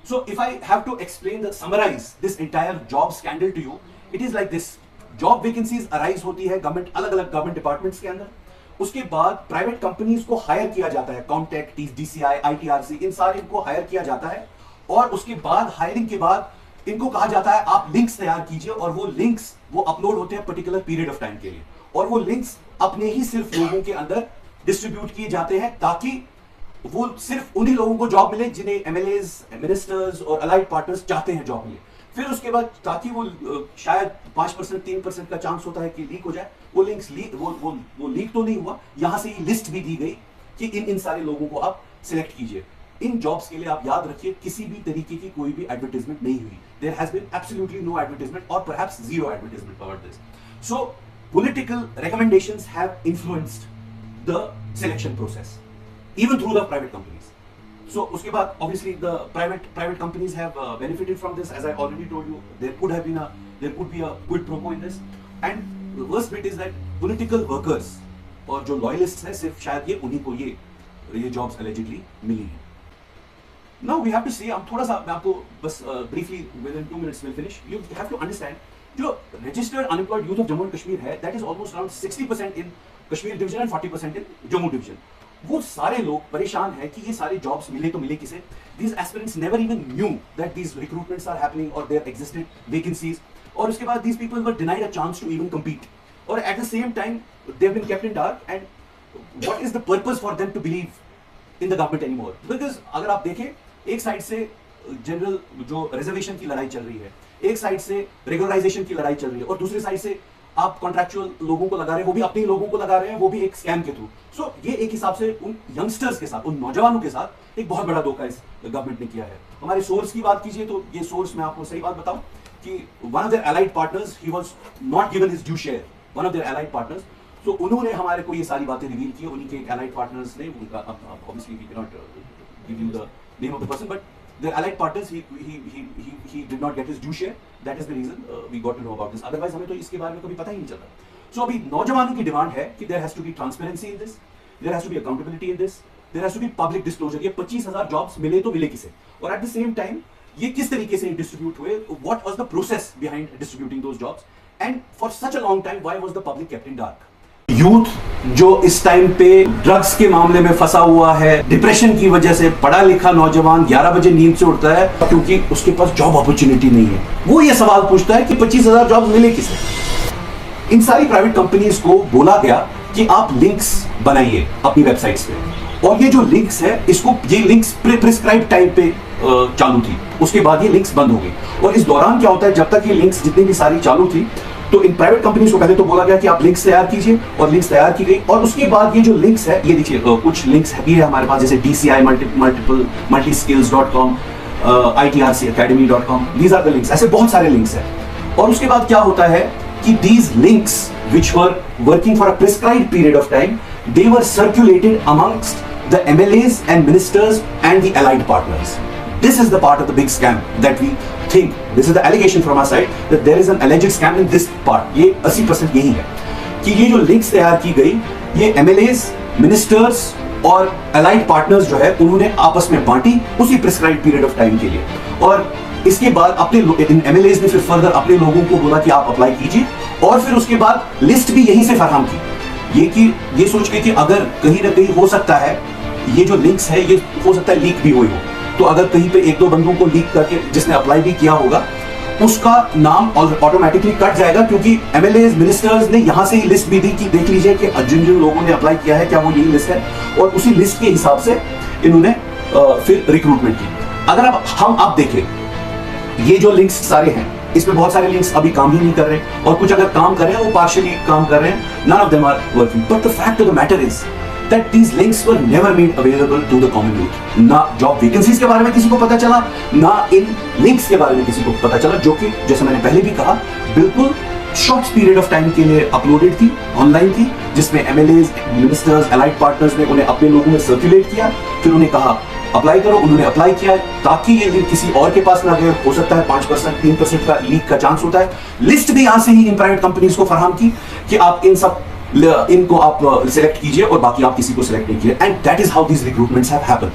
So if I have to summarize this entire job scandal to you, it is like this. Job vacancies arise होती है government अलग अलग government departments के अंदर, उसके बाद प्राइवेट कंपनीज को हायर किया जाता है, कॉमटेक, डीसीआई, आईटीआरसी, इन सारे को हायर किया जाता है और उसके बाद हायरिंग के बाद इनको कहा जाता है आप लिंक्स तैयार कीजिए और वो लिंक्स वो अपलोड होते हैं पर्टिकुलर पीरियड ऑफ टाइम के लिए और वो लिंक्स अपने ही सिर्फ लोगों के अंदर डिस्ट्रीब्यूट किए जाते हैं ताकि वो सिर्फ उन्हीं लोगों को जॉब मिले जिन्हें एमएलएज, मिनिस्टर्स और अलाइड पार्टनर्स चाहते हैं जॉब मिले। फिर उसके बाद ताकि वो शायद 5% 3% का चांस होता है कि लीक हो जाए, वो लिंक्स वो लीक तो नहीं हुआ, यहां से ये लिस्ट भी दी गई कि इन सारे लोगों को आप सिलेक्ट कीजिए। इन जॉब्स के लिए आप याद रखिए किसी भी तरीके की कोई भी एडवर्टाइजमेंट नहीं हुई, there has been absolutely no advertisement और perhaps zero advertisement about this. So political recommendations have influenced the selection process even through the private companies. So उसके बाद obviously the private companies have benefited from this. As I already told you, there could be a quid pro quo in this. And the worst bit is that political workers और जो loyalists हैं सिर्फ शायद ये उन्हीं को ये jobs allegedly मिली हैं. Now we have to see, हम थोड़ा सा मैं आपको बस briefly within 2 minutes we'll finish. You have to understand जो registered unemployed youth of Jammu and Kashmir है, that is almost around 60% in Kashmir division and 40% in Jammu division. वो सारे लोग परेशान हैं कि ये सारे जॉब्स मिले तो मिले किसे। These aspirants never even knew that these recruitments are happening or there existed vacancies. और उसके बाद these people were denied a chance to even compete. और at the same time they have been kept in dark. And what is the purpose for them to believe in the government anymore? Because अगर आप देखें एक side से general जो reservation की लड़ाई चल रही है, एक साइड से रेगुलराइजेशन की लड़ाई चल रही है और दूसरी साइड से आप कॉन्ट्रैक्चुअल लोगों को लगा रहे हैं, वो भी अपने लोगों को लगा रहे हैं, वो भी एक स्कैम के थ्रू। सो ये एक हिसाब से उन यंगस्टर्स के साथ, उन नौजवानों के साथ एक बहुत बड़ा धोखा इस गवर्नमेंट ने किया है। हमारे सोर्स की बात कीजिए तो ये सोर्स मैं आपको सही बात बताऊं कि one of their allied partners ही was not given his due share, one of their allied partners. So उन्होंने हमारे को ये सारी बातें रिवील की, उन्हीं के एलाइड पार्टनर्स ने उनका obviously we can not give you the name of the person, but their allied partners he did not get his due share. That is the reason we got to know about this. Otherwise हमें तो इसके बारे में कभी पता ही नहीं चला। So अभी नौजवानों की डिमांड है कि there has to be transparency in this, there has to be accountability in this, there has to be public disclosure. ये 25,000 jobs मिले तो मिले किसे और at the same time ये किस तरीके से डिस्ट्रीब्यूट हुए, what was the process behind distributing those jobs, and for such a long time why was the public kept in dark. Youth जो इस टाइम पे ड्रग्स के मामले में फंसा हुआ है, डिप्रेशन की वजह से, पढ़ा लिखा नौजवान 11 बजे नींद से उठता है क्योंकि उसके पास जॉब अपॉर्चुनिटी नहीं है, वो ये सवाल पूछता है कि 25,000 जॉब मिले किसे। इन सारी प्राइवेट कंपनीज को बोला गया कि आप लिंक्स बनाइए अपनी वेबसाइट्स पे और ये जो लिंक्स है ये लिंक्स प्रिस्क्राइब टाइम पे चालू थी, उसके बाद ये लिंक्स बंद हो गई। और इस दौरान क्या होता है, जब तक ये लिंक्स जितनी भी सारी चालू थी तो इन प्राइवेट कंपनीज को पहले तो बोला गया कि आप लिंक्स तैयार कीजिए और लिंक्स तैयार की गई और उसके बाद ये जो लिंक्स है ये देखिए कुछ लिंक्स भी है हमारे पास, जैसे DCI multiskills.com, ITRCacademy.com, these are the links, ऐसे बहुत सारे लिंक्स हैं। और उसके बाद क्या होता है कि these links which were working for a prescribed period of time, they were circulated amongst the MLAs and ministers and the allied partners. This is the part of the big scam that we think, this is the allegation from our side that there is an alleged scam in this part. ये 80% यही है कि ये जो links तैयार की गई ये MLAs, मिनिस्टर्स और अलाइड पार्टनर्स जो है उन्होंने आपस में बांटी उसी प्रिस्क्राइब्ड पीरियड ऑफ टाइम के लिए और इसके बाद अपने इन MLAs ने फिर फर्दर अपने लोगों को बोला कि आप अप्लाई कीजिए और फिर उसके बाद लिस्ट भी यहीं से फराहम की ये सोच के कि अगर कहीं ना कहीं हो सकता है ये जो लिंक्स है ये हो सकता है लीक भी हुई हो, तो अगर कहीं पे एक दो बंदों को लीक करके जिसने अप्लाई भी किया होगा उसका नाम ऑटोमेटिकली कट जाएगा क्योंकि MLAs, मिनिस्टर्स ने यहां से ही लिस्ट भी दी कि देख लीजिए कि जिन जिन लोगों ने अप्लाई किया है क्या वो यही लिस्ट है और उसी लिस्ट के हिसाब से इन्होंने फिर रिक्रूटमेंट की। अगर आप देखें ये जो लिंक्स सारे हैं इसमें बहुत सारे लिंक्स अभी काम ही नहीं कर रहे और कुछ अगर काम कर रहे हैं वो पार्शियली काम कर रहे हैं, none of them are working, but the fact of the matter is that these links were never made available to the common youth. ना जॉब वैकेंसीज के बारे में किसी को पता चला, ना इन लिंक्स के बारे में किसी को पता चला, जो कि जैसे मैंने पहले भी कहा बिल्कुल शॉर्ट पीरियड ऑफ टाइम के लिए अपलोडेड थी, ऑनलाइन थी, जिसमें MLAs, मिनिस्टर्स, अलाइड पार्टनर्स ने उन्हें अपने लोगों में सर्कुलेट किया, फिर उन्हें कहा अप्लाई करो, उन्होंने अप्लाई किया ताकि ये लिंक किसी और के पास ना गए, हो सकता है 5% 3% का लीक का चांस होता है। लिस्ट भी यहां से ही इन प्राइवेट कंपनीज को फराहम की कि आप इनको आप सिलेक्ट कीजिए और बाकी आप किसी को सिलेक्ट नहीं कीजिए, and that is how these recruitments have happened.